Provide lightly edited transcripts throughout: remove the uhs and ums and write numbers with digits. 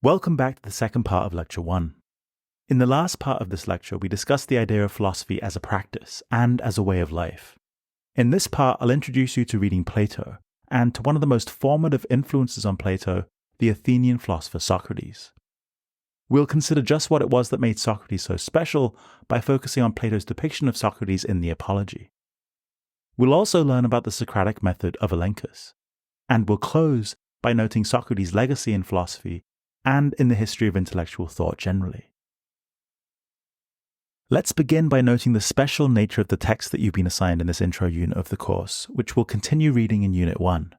Welcome back to the second part of Lecture 1. In the last part of this lecture, we discussed the idea of philosophy as a practice and as a way of life. In this part, I'll introduce you to reading Plato, and to one of the most formative influences on Plato, the Athenian philosopher Socrates. We'll consider just what it was that made Socrates so special by focusing on Plato's depiction of Socrates in the Apology. We'll also learn about the Socratic method of Elenchus, and we'll close by noting Socrates' legacy in philosophy and in the history of intellectual thought generally. Let's begin by noting the special nature of the text that you've been assigned in this intro unit of the course, which we'll continue reading in Unit 1.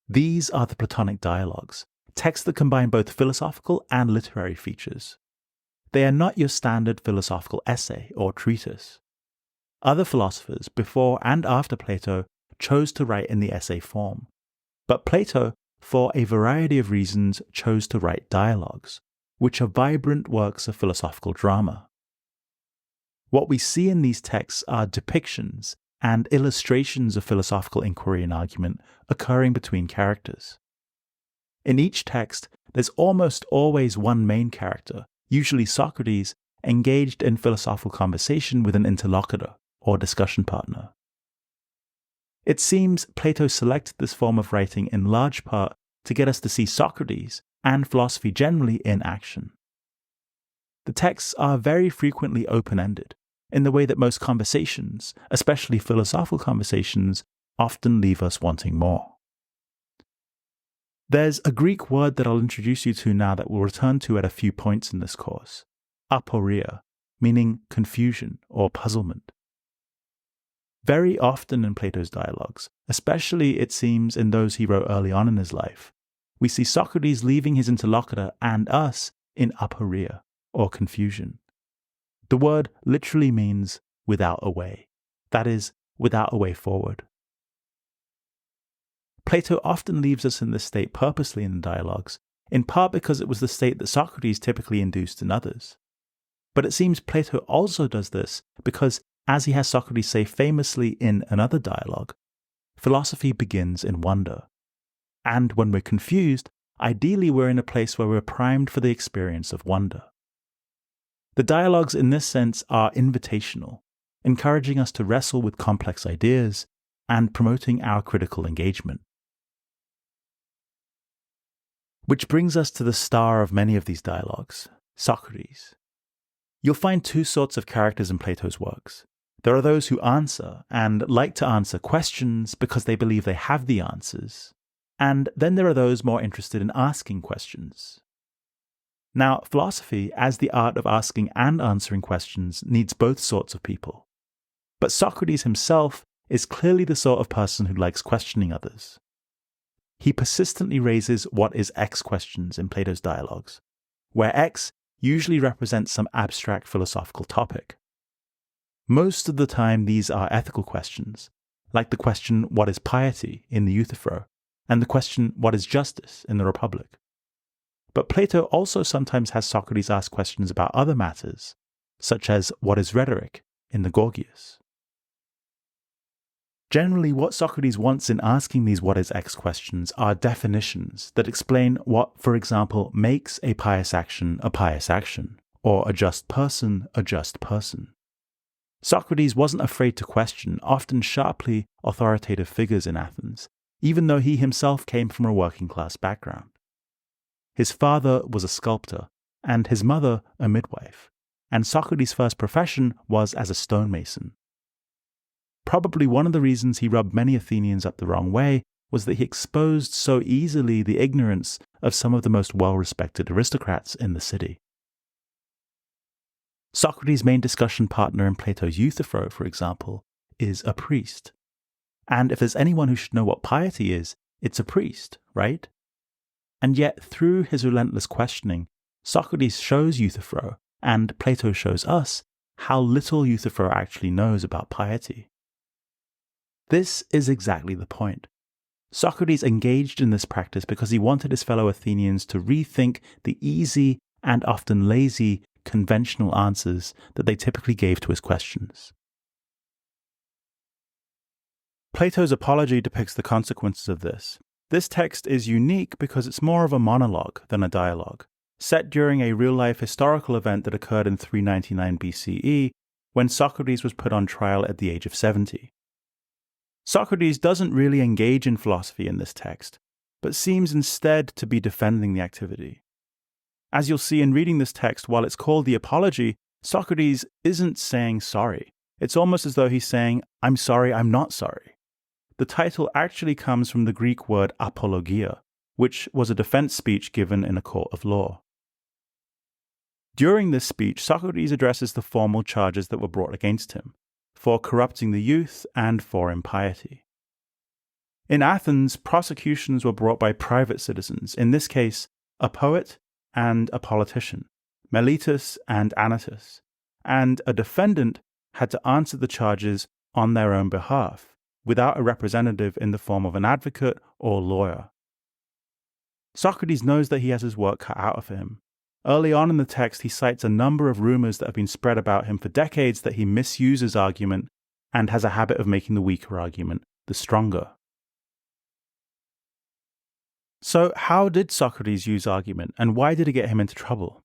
These are the Platonic dialogues, texts that combine both philosophical and literary features. They are not your standard philosophical essay or treatise. Other philosophers, before and after Plato, chose to write in the essay form, but Plato, for a variety of reasons, chose to write dialogues, which are vibrant works of philosophical drama. What we see in these texts are depictions and illustrations of philosophical inquiry and argument occurring between characters. In each text, there's almost always one main character, usually Socrates, engaged in philosophical conversation with an interlocutor or discussion partner. It seems Plato selected this form of writing in large part to get us to see Socrates and philosophy generally in action. The texts are very frequently open-ended, in the way that most conversations, especially philosophical conversations, often leave us wanting more. There's a Greek word that I'll introduce you to now that we'll return to at a few points in this course, aporia, meaning confusion or puzzlement. Very often in Plato's dialogues, especially it seems in those he wrote early on in his life, we see Socrates leaving his interlocutor and us in aporia, or confusion. The word literally means without a way, that is, without a way forward. Plato often leaves us in this state purposely in the dialogues, in part because it was the state that Socrates typically induced in others. But it seems Plato also does this because, as he has Socrates say famously in another dialogue, philosophy begins in wonder. And when we're confused, ideally we're in a place where we're primed for the experience of wonder. The dialogues in this sense are invitational, encouraging us to wrestle with complex ideas and promoting our critical engagement. Which brings us to the star of many of these dialogues, Socrates. You'll find two sorts of characters in Plato's works. There are those who answer and like to answer questions because they believe they have the answers, and then there are those more interested in asking questions. Now, philosophy, as the art of asking and answering questions, needs both sorts of people. But Socrates himself is clearly the sort of person who likes questioning others. He persistently raises what is X questions in Plato's dialogues, where X usually represents some abstract philosophical topic. Most of the time these are ethical questions, like the question what is piety in the Euthyphro, and the question what is justice in the Republic. But Plato also sometimes has Socrates ask questions about other matters, such as what is rhetoric in the Gorgias. Generally, what Socrates wants in asking these what is X questions are definitions that explain what, for example, makes a pious action, or a just person. Socrates wasn't afraid to question often sharply authoritative figures in Athens, even though he himself came from a working-class background. His father was a sculptor, and his mother a midwife, and Socrates' first profession was as a stonemason. Probably one of the reasons he rubbed many Athenians up the wrong way was that he exposed so easily the ignorance of some of the most well-respected aristocrats in the city. Socrates' main discussion partner in Plato's Euthyphro, for example, is a priest. And if there's anyone who should know what piety is, it's a priest, right? And yet, through his relentless questioning, Socrates shows Euthyphro, and Plato shows us, how little Euthyphro actually knows about piety. This is exactly the point. Socrates engaged in this practice because he wanted his fellow Athenians to rethink the easy and often lazy conventional answers that they typically gave to his questions. Plato's Apology depicts the consequences of this. This text is unique because it's more of a monologue than a dialogue, set during a real-life historical event that occurred in 399 BCE, when Socrates was put on trial at the age of 70. Socrates doesn't really engage in philosophy in this text, but seems instead to be defending the activity. As you'll see in reading this text, while it's called the Apology, Socrates isn't saying sorry. It's almost as though he's saying, I'm sorry, I'm not sorry. The title actually comes from the Greek word apologia, which was a defense speech given in a court of law. During this speech, Socrates addresses the formal charges that were brought against him, for corrupting the youth and for impiety. In Athens, prosecutions were brought by private citizens, in this case, a poet and a politician, Meletus and Anytus, and a defendant had to answer the charges on their own behalf, without a representative in the form of an advocate or lawyer. Socrates knows that he has his work cut out for him. Early on in the text, he cites a number of rumors that have been spread about him for decades that he misuses argument and has a habit of making the weaker argument the stronger. So, how did Socrates use argument, and why did it get him into trouble?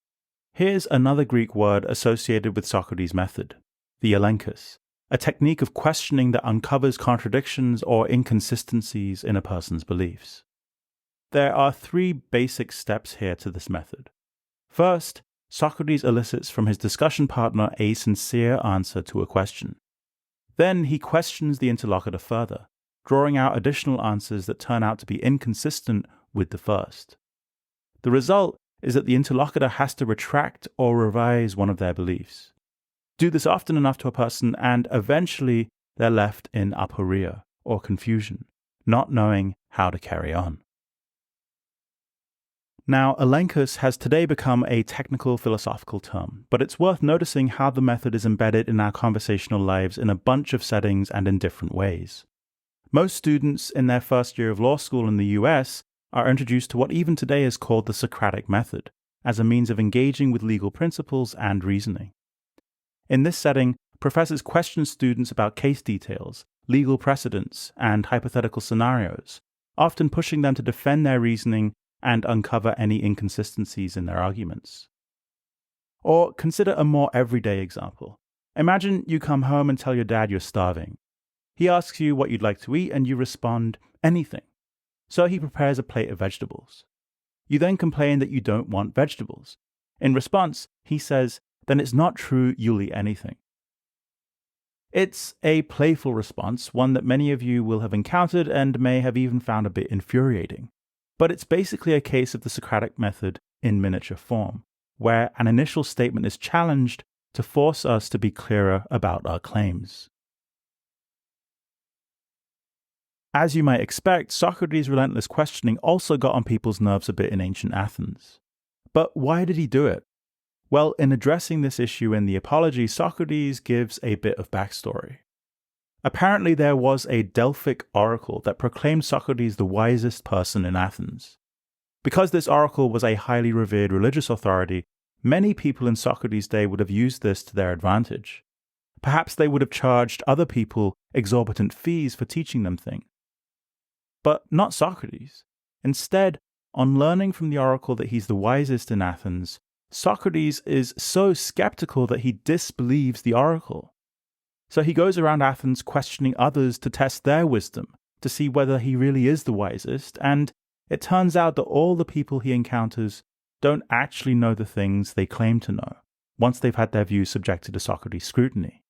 Here's another Greek word associated with Socrates' method, the elenchus, a technique of questioning that uncovers contradictions or inconsistencies in a person's beliefs. There are three basic steps here to this method. First, Socrates elicits from his discussion partner a sincere answer to a question. Then he questions the interlocutor further, drawing out additional answers that turn out to be inconsistent with the first. The result is that the interlocutor has to retract or revise one of their beliefs. Do this often enough to a person, and eventually they're left in aporia, or confusion, not knowing how to carry on. Now, elenchus has today become a technical philosophical term, but it's worth noticing how the method is embedded in our conversational lives in a bunch of settings and in different ways. Most students in their first year of law school in the US are introduced to what even today is called the Socratic method, as a means of engaging with legal principles and reasoning. In this setting, professors question students about case details, legal precedents, and hypothetical scenarios, often pushing them to defend their reasoning and uncover any inconsistencies in their arguments. Or consider a more everyday example. Imagine you come home and tell your dad you're starving. He asks you what you'd like to eat, and you respond, anything. So he prepares a plate of vegetables. You then complain that you don't want vegetables. In response, he says, then it's not true, you'll eat anything. It's a playful response, one that many of you will have encountered and may have even found a bit infuriating. But it's basically a case of the Socratic method in miniature form, where an initial statement is challenged to force us to be clearer about our claims. As you might expect, Socrates' relentless questioning also got on people's nerves a bit in ancient Athens. But why did he do it? Well, in addressing this issue in the Apology, Socrates gives a bit of backstory. Apparently, there was a Delphic oracle that proclaimed Socrates the wisest person in Athens. Because this oracle was a highly revered religious authority, many people in Socrates' day would have used this to their advantage. Perhaps they would have charged other people exorbitant fees for teaching them things. But not Socrates. Instead, on learning from the oracle that he's the wisest in Athens, Socrates is so skeptical that he disbelieves the oracle. So he goes around Athens questioning others to test their wisdom, to see whether he really is the wisest, and it turns out that all the people he encounters don't actually know the things they claim to know, once they've had their views subjected to Socrates' scrutiny.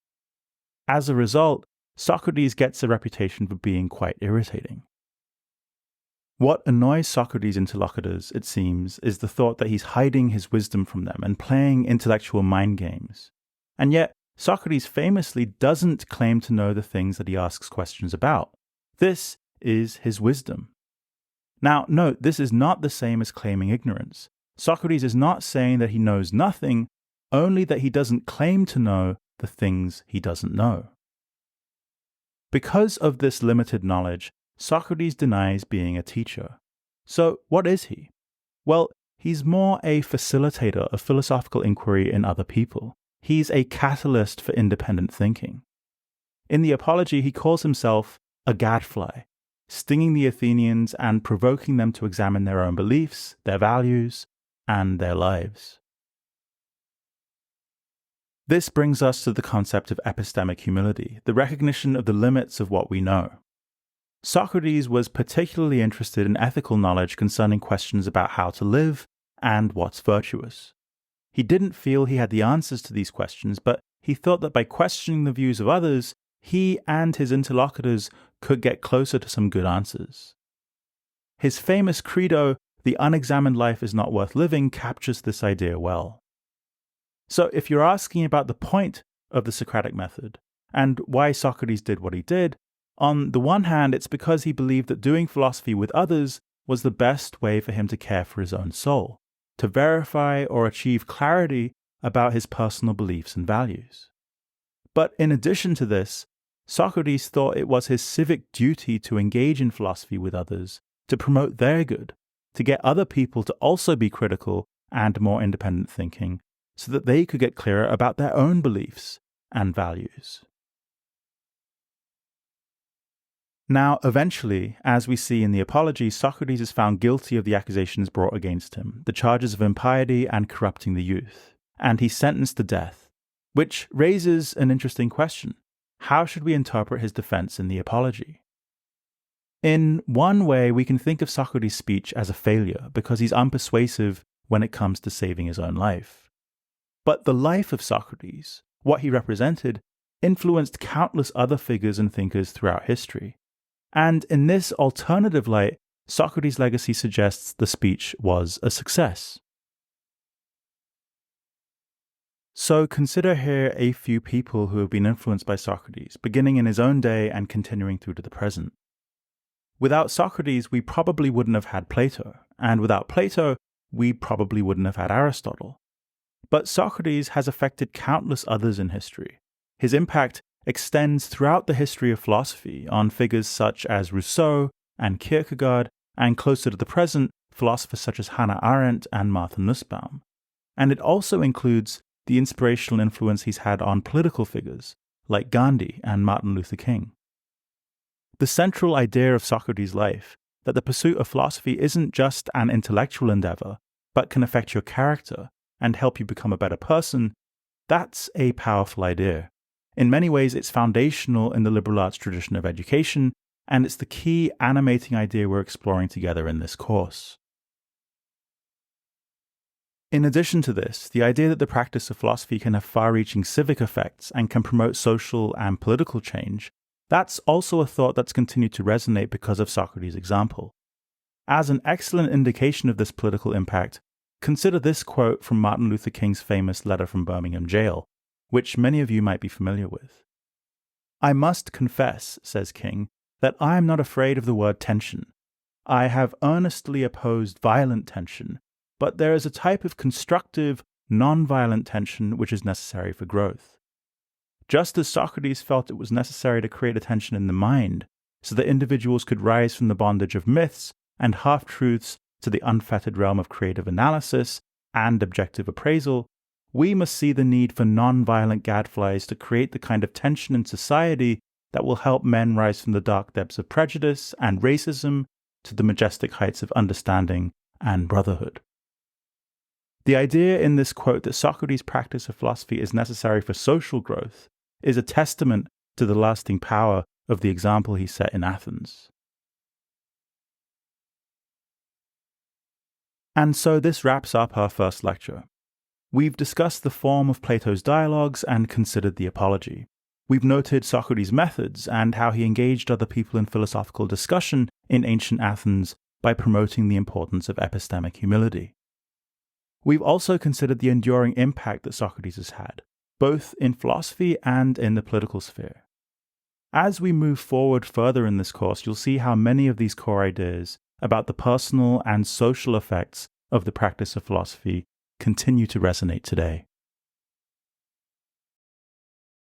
As a result, Socrates gets a reputation for being quite irritating. What annoys Socrates' interlocutors, it seems, is the thought that he's hiding his wisdom from them and playing intellectual mind games. And yet, Socrates famously doesn't claim to know the things that he asks questions about. This is his wisdom. Now, note, this is not the same as claiming ignorance. Socrates is not saying that he knows nothing, only that he doesn't claim to know the things he doesn't know. Because of this limited knowledge, Socrates denies being a teacher. So, what is he? Well, he's more a facilitator of philosophical inquiry in other people. He's a catalyst for independent thinking. In the Apology, he calls himself a gadfly, stinging the Athenians and provoking them to examine their own beliefs, their values, and their lives. This brings us to the concept of epistemic humility, the recognition of the limits of what we know. Socrates was particularly interested in ethical knowledge concerning questions about how to live and what's virtuous. He didn't feel he had the answers to these questions, but he thought that by questioning the views of others, he and his interlocutors could get closer to some good answers. His famous credo, "The unexamined life is not worth living," captures this idea well. So if you're asking about the point of the Socratic method and why Socrates did what he did, on the one hand, it's because he believed that doing philosophy with others was the best way for him to care for his own soul, to verify or achieve clarity about his personal beliefs and values. But in addition to this, Socrates thought it was his civic duty to engage in philosophy with others, to promote their good, to get other people to also be critical and more independent thinking, so that they could get clearer about their own beliefs and values. Now, eventually, as we see in the Apology, Socrates is found guilty of the accusations brought against him, the charges of impiety and corrupting the youth, and he's sentenced to death, which raises an interesting question. How should we interpret his defense in the Apology? In one way, we can think of Socrates' speech as a failure because he's unpersuasive when it comes to saving his own life. But the life of Socrates, what he represented, influenced countless other figures and thinkers throughout history. And in this alternative light, Socrates' legacy suggests the speech was a success. So consider here a few people who have been influenced by Socrates, beginning in his own day and continuing through to the present. Without Socrates, we probably wouldn't have had Plato, and without Plato, we probably wouldn't have had Aristotle. But Socrates has affected countless others in history. His impact extends throughout the history of philosophy on figures such as Rousseau and Kierkegaard, and closer to the present, philosophers such as Hannah Arendt and Martha Nussbaum. And it also includes the inspirational influence he's had on political figures like Gandhi and Martin Luther King. The central idea of Socrates' life, that the pursuit of philosophy isn't just an intellectual endeavor, but can affect your character and help you become a better person, that's a powerful idea. In many ways, it's foundational in the liberal arts tradition of education, and it's the key animating idea we're exploring together in this course. In addition to this, the idea that the practice of philosophy can have far-reaching civic effects and can promote social and political change, that's also a thought that's continued to resonate because of Socrates' example. As an excellent indication of this political impact, consider this quote from Martin Luther King's famous letter from Birmingham jail, which many of you might be familiar with. "I must confess," says King, "that I am not afraid of the word tension. I have earnestly opposed violent tension, but there is a type of constructive, non-violent tension which is necessary for growth. Just as Socrates felt it was necessary to create a tension in the mind, so that individuals could rise from the bondage of myths and half-truths to the unfettered realm of creative analysis and objective appraisal, we must see the need for non-violent gadflies to create the kind of tension in society that will help men rise from the dark depths of prejudice and racism to the majestic heights of understanding and brotherhood." The idea in this quote that Socrates' practice of philosophy is necessary for social growth is a testament to the lasting power of the example he set in Athens. And so this wraps up our first lecture. We've discussed the form of Plato's dialogues and considered the Apology. We've noted Socrates' methods and how he engaged other people in philosophical discussion in ancient Athens by promoting the importance of epistemic humility. We've also considered the enduring impact that Socrates has had, both in philosophy and in the political sphere. As we move forward further in this course, you'll see how many of these core ideas about the personal and social effects of the practice of philosophy continue to resonate today.